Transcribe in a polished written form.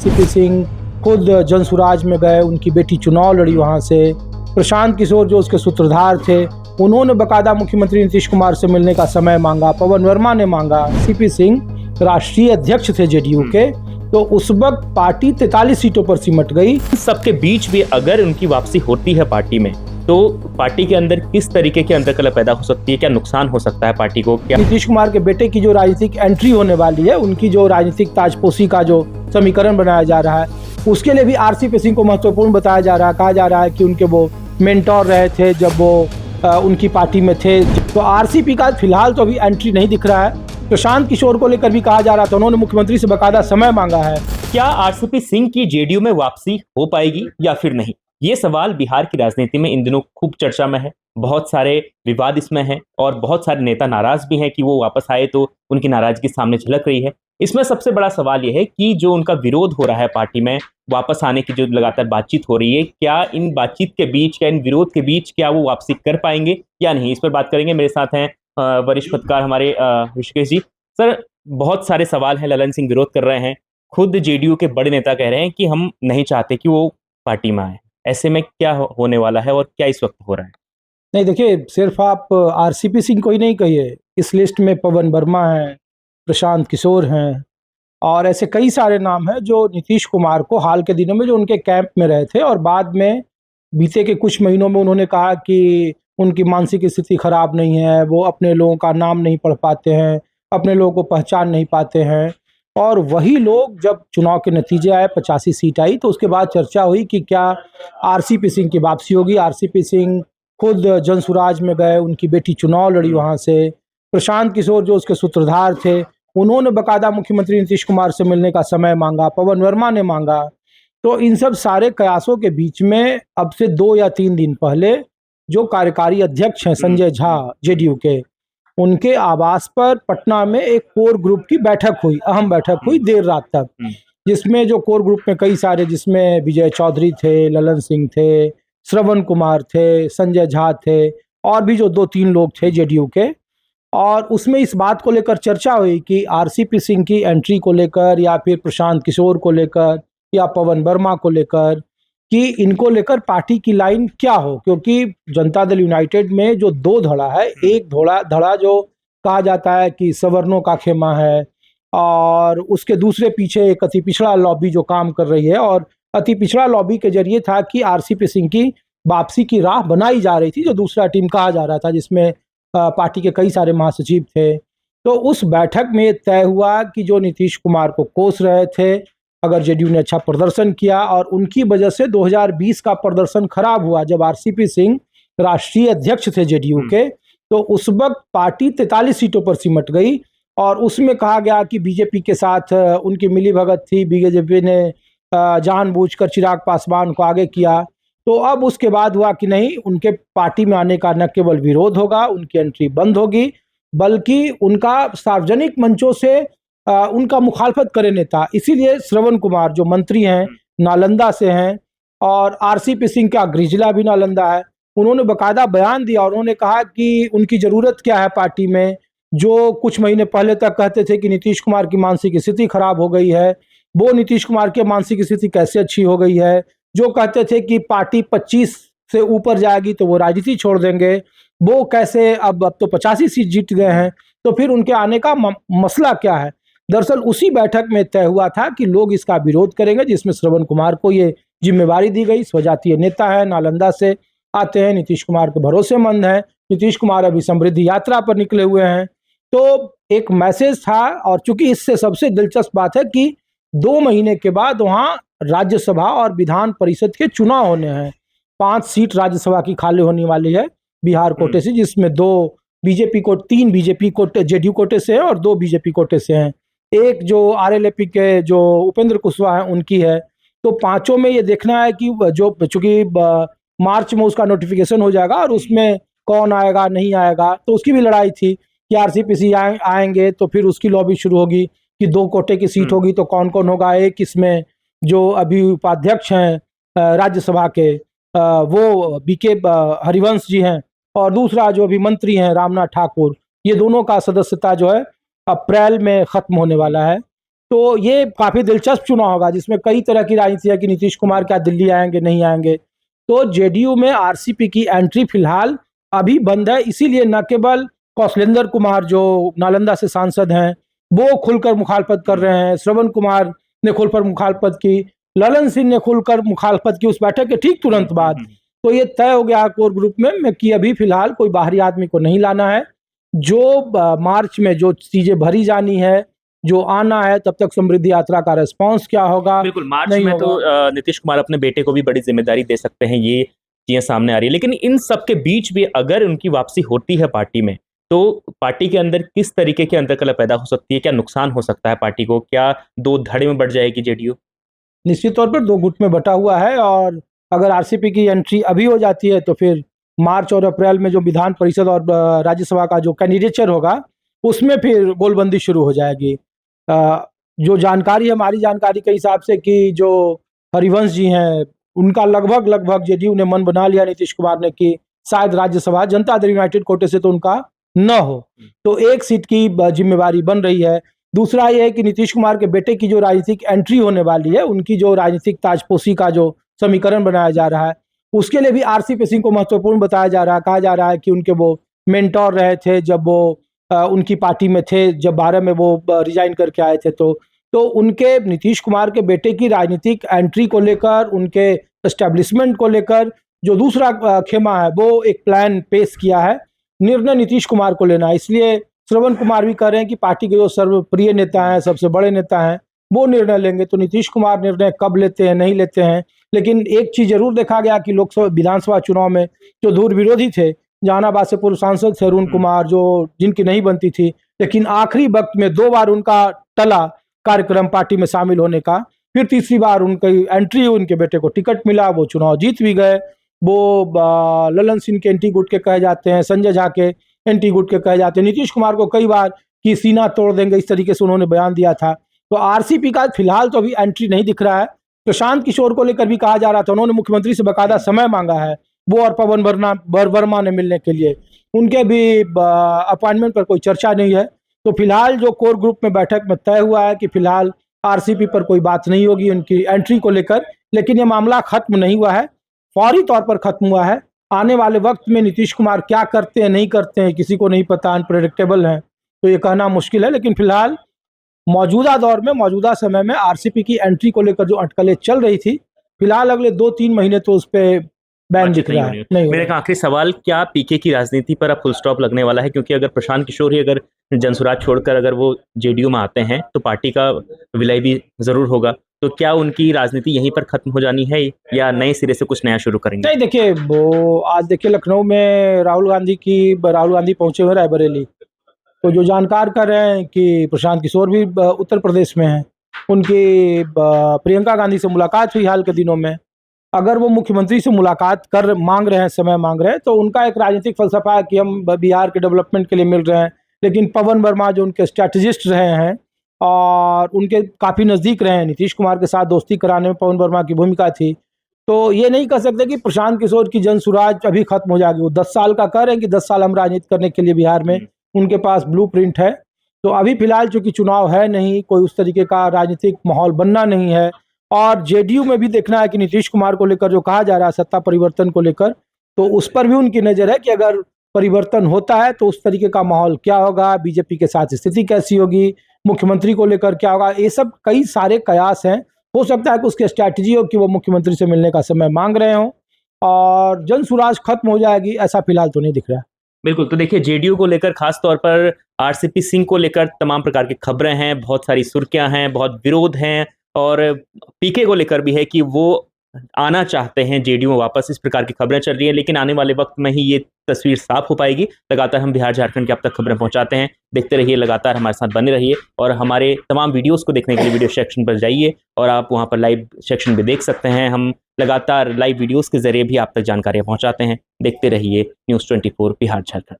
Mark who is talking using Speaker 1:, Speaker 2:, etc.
Speaker 1: RCP Singh खुद जनसुराज में गए, उनकी बेटी चुनाव लड़ी वहाँ से। प्रशांत किशोर जो उसके सूत्रधार थे, उन्होंने बकायदा मुख्यमंत्री नीतीश कुमार से मिलने का समय मांगा। पवन वर्मा ने मांगा। आरसीपी सिंह राष्ट्रीय अध्यक्ष थे जेडीयू के, तो उस वक्त पार्टी 43 सीटों पर सिमट गई।
Speaker 2: सबके बीच भी अगर उनकी वापसी होती है पार्टी में, तो पार्टी के अंदर किस तरीके की अंतर्कलह पैदा हो सकती है? क्या नुकसान हो सकता है पार्टी को? क्या
Speaker 1: नीतीश कुमार के बेटे की जो राजनीतिक एंट्री होने वाली है, उनकी जो राजनीतिक ताजपोशी का जो समीकरण बनाया जा रहा है, उसके लिए भी आरसीपी सिंह को महत्वपूर्ण बताया जा रहा है। कहा जा रहा है कि उनके वो मेंटोर रहे थे जब वो उनकी पार्टी में थे। तो आरसीपी का फिलहाल तो अभी एंट्री नहीं दिख रहा है। प्रशांत किशोर को लेकर भी कहा जा रहा था, उन्होंने मुख्यमंत्री से बकायदा समय मांगा है।
Speaker 2: क्या आरसीपी सिंह की जेडीयू में वापसी हो पाएगी या फिर नहीं? ये सवाल बिहार की राजनीति में इन दिनों खूब चर्चा में है। बहुत सारे विवाद इसमें हैं और बहुत सारे नेता नाराज भी हैं कि वो वापस आए तो उनकी नाराजगी सामने झलक रही है। इसमें सबसे बड़ा सवाल यह है कि जो उनका विरोध हो रहा है पार्टी में वापस आने की, जो लगातार बातचीत हो रही है, क्या इन बातचीत के बीच, क्या इन विरोध के बीच क्या वो वापसी कर पाएंगे या नहीं? इस पर बात करेंगे। मेरे साथ हैं वरिष्ठ पत्रकार हमारे ऋषिकेश जी। सर, बहुत सारे सवाल हैं। ललन सिंह विरोध कर रहे हैं, खुद जेडीयू के बड़े नेता कह रहे हैं कि हम नहीं चाहते कि वो पार्टी में आए। ऐसे में क्या होने वाला है और क्या इस वक्त हो रहा है?
Speaker 1: नहीं, देखिए, सिर्फ आप आरसीपी सिंह को ही नहीं कहिए, इस लिस्ट में पवन वर्मा हैं, प्रशांत किशोर हैं और ऐसे कई सारे नाम हैं जो नीतीश कुमार को हाल के दिनों में जो उनके कैंप में रहे थे और बाद में बीते के कुछ महीनों में उन्होंने कहा कि उनकी मानसिक स्थिति खराब नहीं है, वो अपने लोगों का नाम नहीं पढ़ पाते हैं, अपने लोगों को पहचान नहीं पाते हैं। और वही लोग जब चुनाव के नतीजे आए, 85 सीट आई, तो उसके बाद चर्चा हुई कि क्या आरसीपी सिंह की वापसी होगी। आरसीपी सिंह खुद जनसुराज में गए, उनकी बेटी चुनाव लड़ी वहाँ से। प्रशांत किशोर जो उसके सूत्रधार थे, उन्होंने बकायदा मुख्यमंत्री नीतीश कुमार से मिलने का समय मांगा। पवन वर्मा ने मांगा। तो इन सब सारे कयासों के बीच में अब से 2 या 3 दिन पहले जो कार्यकारी अध्यक्ष हैं संजय झा जेडीयू के, उनके आवास पर पटना में एक कोर ग्रुप की बैठक हुई, अहम बैठक हुई देर रात तक, जिसमें जो कोर ग्रुप में कई सारे, जिसमें विजय चौधरी थे, ललन सिंह थे, श्रवण कुमार थे, संजय झा थे और भी जो 2-3 लोग थे जेडीयू के। और उसमें इस बात को लेकर चर्चा हुई कि आरसीपी सिंह की एंट्री को लेकर या फिर प्रशांत किशोर को लेकर या पवन वर्मा को लेकर, कि इनको लेकर पार्टी की लाइन क्या हो। क्योंकि जनता दल यूनाइटेड में जो 2 धड़ा है, एक धड़ा जो कहा जाता है कि सवर्णों का खेमा है और उसके दूसरे पीछे एक अति पिछड़ा लॉबी जो काम कर रही है, और अति पिछड़ा लॉबी के जरिए था कि आरसीपी सिंह की वापसी की राह बनाई जा रही थी, जो दूसरा टीम कहा जा रहा था, जिसमें पार्टी के कई सारे महासचिव थे। तो उस बैठक में तय हुआ कि जो नीतीश कुमार को कोस रहे थे, अगर जेडीयू ने अच्छा प्रदर्शन किया, और उनकी वजह से 2020 का प्रदर्शन खराब हुआ जब आरसीपी सिंह राष्ट्रीय अध्यक्ष थे जेडीयू के, तो उस वक्त पार्टी 43 सीटों पर सिमट गई और उसमें कहा गया कि बीजेपी के साथ उनकी मिलीभगत थी, बीजेपी ने जानबूझकर चिराग पासवान को आगे किया। तो अब उसके बाद हुआ कि नहीं, उनके पार्टी में आने का न केवल विरोध होगा, उनकी एंट्री बंद होगी, बल्कि उनका सार्वजनिक मंचों से उनका मुखालफत करे नेता। इसीलिए श्रवण कुमार जो मंत्री हैं, नालंदा से हैं और आरसीपी सिंह का गृह जिला भी नालंदा है, उन्होंने बकायदा बयान दिया और उन्होंने कहा कि उनकी ज़रूरत क्या है पार्टी में। जो कुछ महीने पहले तक कहते थे कि नीतीश कुमार की मानसिक स्थिति खराब हो गई है, वो नीतीश कुमार की मानसिक स्थिति कैसे अच्छी हो गई है। जो कहते थे कि पार्टी 25 से ऊपर जाएगी तो वो राजनीति छोड़ देंगे, वो कैसे अब तो 85 सीट जीत गए हैं, तो फिर उनके आने का मसला क्या है। दरअसल उसी बैठक में तय हुआ था कि लोग इसका विरोध करेंगे, जिसमें श्रवण कुमार को ये जिम्मेवारी दी गई। स्वजातीय नेता है, नालंदा से आते हैं, नीतीश कुमार के भरोसेमंद हैं, नीतीश कुमार अभी समृद्धि यात्रा पर निकले हुए हैं। तो एक मैसेज था, और चूंकि इससे सबसे दिलचस्प बात है कि 2 महीने के बाद वहाँ राज्यसभा और विधान परिषद के चुनाव होने हैं। 5 सीट राज्यसभा की खाली होने वाली है बिहार कोटे से, जिसमें 2 बीजेपी को, 3 बीजेपी कोटे जेडीयू कोटे से हैं और 2 बीजेपी कोटे से हैं। एक जो आरएलएपी के जो उपेंद्र कुशवाहा हैं उनकी है। तो पांचों में ये देखना है कि जो, चूंकि मार्च में उसका नोटिफिकेशन हो जाएगा और उसमें कौन आएगा नहीं आएगा, तो उसकी भी लड़ाई थी कि आरसीपी आएंगे तो फिर उसकी लॉबी शुरू होगी कि 2 कोटे की सीट होगी तो कौन कौन होगा। एक इसमें जो अभी उपाध्यक्ष हैं राज्यसभा के, वो बीके हरिवंश जी हैं, और दूसरा जो अभी मंत्री हैं रामनाथ ठाकुर, ये दोनों का सदस्यता जो है अप्रैल में खत्म होने वाला है। तो ये काफ़ी दिलचस्प चुनाव होगा जिसमें कई तरह की राजनीति है कि नीतीश कुमार क्या दिल्ली आएंगे नहीं आएंगे। तो जेडीयू में आरसीपी की एंट्री फिलहाल अभी बंद है, इसीलिए न केवल कौशलेंद्र कुमार जो नालंदा से सांसद हैं वो खुलकर मुखालफत कर रहे हैं, श्रवण कुमार ने खुलकर मुखालफत की, ललन सिंह ने खुलकर मुखालफत की उस बैठक के ठीक तुरंत बाद। तो ये तय हो गया कोर ग्रुप में कि अभी फिलहाल कोई बाहरी आदमी को नहीं लाना है। जो मार्च में जो चीजें भरी जानी है, जो आना है, तब तक समृद्धि यात्रा का रिस्पांस क्या होगा,
Speaker 2: बिल्कुल मार्च
Speaker 1: नहीं
Speaker 2: में तो
Speaker 1: होगा।
Speaker 2: नीतीश कुमार अपने बेटे को भी बड़ी जिम्मेदारी दे सकते हैं, ये चीजें सामने आ रही है। लेकिन इन सब के बीच भी अगर उनकी वापसी होती है पार्टी में, तो पार्टी के अंदर किस तरीके की अंतर्कलह पैदा हो सकती है? क्या नुकसान हो सकता है पार्टी को? क्या दो धड़े में बढ़ जाएगी जेडीयू?
Speaker 1: निश्चित तौर पर दो गुट में बटा हुआ है, और अगर आरसीपी की एंट्री अभी हो जाती है तो फिर मार्च और अप्रैल में जो विधान परिषद और राज्यसभा का जो कैंडिडेचर होगा उसमें फिर गोलबंदी शुरू हो जाएगी। जो जानकारी है, हमारी जानकारी के हिसाब से कि जो हरिवंश जी हैं उनका लगभग लगभग जेडीयू ने मन बना लिया नीतीश कुमार ने कि शायद राज्यसभा जनता दल यूनाइटेड कोटे से तो उनका न हो, तो एक सीट की जिम्मेवारी बन रही है। दूसरा ये है कि नीतीश कुमार के बेटे की जो राजनीतिक एंट्री होने वाली है, उनकी जो राजनीतिक ताजपोशी का जो समीकरण बनाया जा रहा है, उसके लिए भी आरसीपी सिंह को महत्वपूर्ण बताया जा रहा है। कहा जा रहा है कि उनके वो मेंटोर रहे थे जब वो उनकी पार्टी में थे, जब 12 में वो रिजाइन करके आए थे। तो उनके नीतीश कुमार के बेटे की राजनीतिक एंट्री को लेकर, उनके एस्टेब्लिशमेंट को लेकर जो दूसरा खेमा है वो एक प्लान पेश किया है। निर्णय नीतीश कुमार को लेना है, इसलिए श्रवण कुमार भी कह रहे हैं कि पार्टी के जो सर्वप्रिय नेता हैं, सबसे बड़े नेता हैं, वो निर्णय लेंगे। तो नीतीश कुमार निर्णय कब लेते हैं, नहीं लेते हैं। लेकिन एक चीज जरूर देखा गया कि लोकसभा विधानसभा चुनाव में जो धुर विरोधी थे, जहानाबाद से पूर्व सांसद थे अरुण कुमार, जो जिनकी नहीं बनती थी, लेकिन आखिरी वक्त में 2 बार उनका टला कार्यक्रम पार्टी में शामिल होने का। फिर तीसरी बार उनकी एंट्री, उनके बेटे को टिकट मिला, वो चुनाव जीत भी गए। वो ललन सिंह के एंटी गुट के कहे जाते हैं, संजय झा के एंटी गुट के कहे जाते हैं। नीतीश कुमार को कई बार कि सीना तोड़ देंगे, इस तरीके से उन्होंने बयान दिया था। तो आरसीपी का फिलहाल तो अभी एंट्री नहीं दिख रहा है। प्रशांत किशोर को लेकर भी कहा जा रहा था, उन्होंने मुख्यमंत्री से बकायदा समय मांगा है, वो और पवन वर्मा ने मिलने के लिए। उनके भी अपॉइंटमेंट पर कोई चर्चा नहीं है। तो फिलहाल जो कोर ग्रुप में बैठक में तय हुआ है कि फिलहाल आरसीपी पर कोई बात नहीं होगी उनकी एंट्री को लेकर। लेकिन ये मामला खत्म नहीं हुआ है, फौरी तौर पर खत्म हुआ है। आने वाले वक्त में नीतीश कुमार क्या करते हैं, नहीं करते हैं, किसी को नहीं पता, अनप्रेडिक्टेबल है, तो ये कहना मुश्किल है। लेकिन फिलहाल मौजूदा दौर में, मौजूदा समय में आरसीपी की एंट्री को लेकर जो अटकलें चल रही थी, फिलहाल अगले 2-3 महीने तो उस पर बैन दिख रहा है। नहीं,
Speaker 2: मेरा आखिरी सवाल, क्या पीके की राजनीति पर अब फुल स्टॉप लगने वाला है? क्योंकि अगर प्रशांत किशोर ही अगर जनसुराज छोड़कर अगर वो जेडीयू में आते हैं तो पार्टी का विलय भी जरूर होगा। तो क्या उनकी राजनीति यहीं पर खत्म हो जानी है या नए सिरे से कुछ नया शुरू करेंगे?
Speaker 1: नहीं, देखिए वो आज देखिए लखनऊ में राहुल गांधी पहुंचे हुए रायबरेली। तो जो जानकार कर रहे हैं कि प्रशांत किशोर भी उत्तर प्रदेश में हैं, उनकी प्रियंका गांधी से मुलाकात हुई हाल के दिनों में। अगर वो मुख्यमंत्री से मुलाकात कर मांग रहे हैं, समय मांग रहे हैं, तो उनका एक राजनीतिक फलसफा है कि हम बिहार के डेवलपमेंट के लिए मिल रहे हैं। लेकिन पवन वर्मा जो उनके स्ट्रैटेजिस्ट रहे हैं और उनके काफ़ी नज़दीक रहे हैं, नीतीश कुमार के साथ दोस्ती कराने में पवन वर्मा की भूमिका थी। तो ये नहीं कह सकते कि प्रशांत किशोर की जनसुराज अभी खत्म हो जाएगी। वो 10 साल का कह रहे हैं कि 10 साल हम राजनीति करने के लिए बिहार में, उनके पास ब्लूप्रिंट है। तो अभी फिलहाल चूंकि चुनाव है नहीं, कोई उस तरीके का राजनीतिक माहौल बनना नहीं है, और जेडीयू में भी देखना है कि नीतीश कुमार को लेकर जो कहा जा रहा है सत्ता परिवर्तन को लेकर, तो उस पर भी उनकी नज़र है कि अगर परिवर्तन होता है तो उस तरीके का माहौल क्या होगा, बीजेपी के साथ स्थिति कैसी होगी, मुख्यमंत्री को लेकर क्या होगा, ये सब कई सारे कयास हैं। हो सकता है कि उसकी स्ट्रैटेजी हो कि वो मुख्यमंत्री से मिलने का समय मांग रहे हों और जनसुराज खत्म हो जाएगी, ऐसा फिलहाल तो नहीं दिख रहा है।
Speaker 2: बिल्कुल, तो देखिए जेडीयू को लेकर खास तौर पर आरसीपी सिंह को लेकर तमाम प्रकार की खबरें हैं, बहुत सारी सुर्खियां हैं, बहुत विरोध हैं, और पीके को लेकर भी है कि वो आना चाहते हैं जेडीयू में वापस, इस प्रकार की खबरें चल रही हैं। लेकिन आने वाले वक्त में ही ये तस्वीर साफ हो पाएगी। लगातार हम बिहार झारखंड के आप तक खबरें पहुंचाते हैं, देखते रहिए, लगातार हमारे साथ बने रहिए, और हमारे तमाम वीडियोस को देखने के लिए वीडियो सेक्शन पर जाइए और आप वहां पर लाइव सेक्शन भी देख सकते हैं। हम लगातार लाइव वीडियोस के जरिए भी आप तक जानकारियां पहुंचाते हैं। देखते रहिए News 24 बिहार झारखंड।